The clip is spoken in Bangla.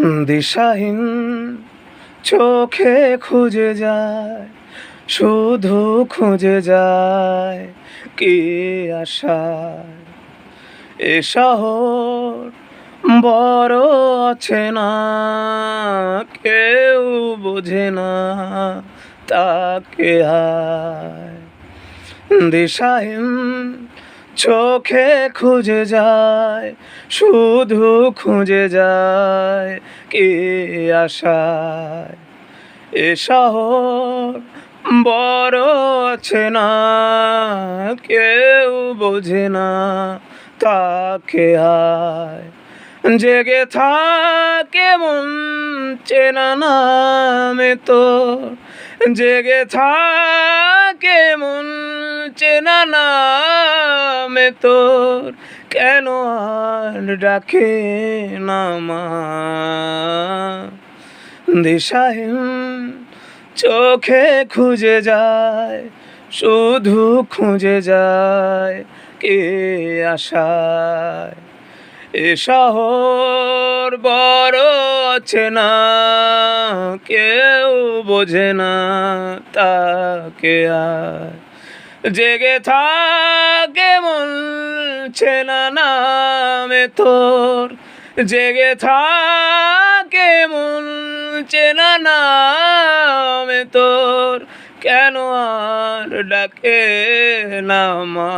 দিশাহীন চোখে খুঁজে যায়, শুধু খুঁজে যায় কি আশায়। এ শহর বড় অচেনা, কেউ বোঝে না তাকে হায়। দিশাহীন চোখে খুঁজে যায়, শুধু খুঁজে যায় কি আশায়। এ শহর বড় অচেনা, কেউ বোঝে না তাকে হায়। জেগে থাকে মন চেনা নামে তোর, জেগে থাকে মন চেনা নামে তোর, কেন আর ডাকে না মা। দিশাহীন চোখে খুঁজে যায়, শুধু খুঁজে যায় কে আশায়। এ শহর বড় অচেনা, কেউ বোঝে না তাকে আয়। জেগে থাকে মন চেনা নামে তোর, জেগে থাকে মন চেনা নামে তোর, কেন আর ডাকে না মা।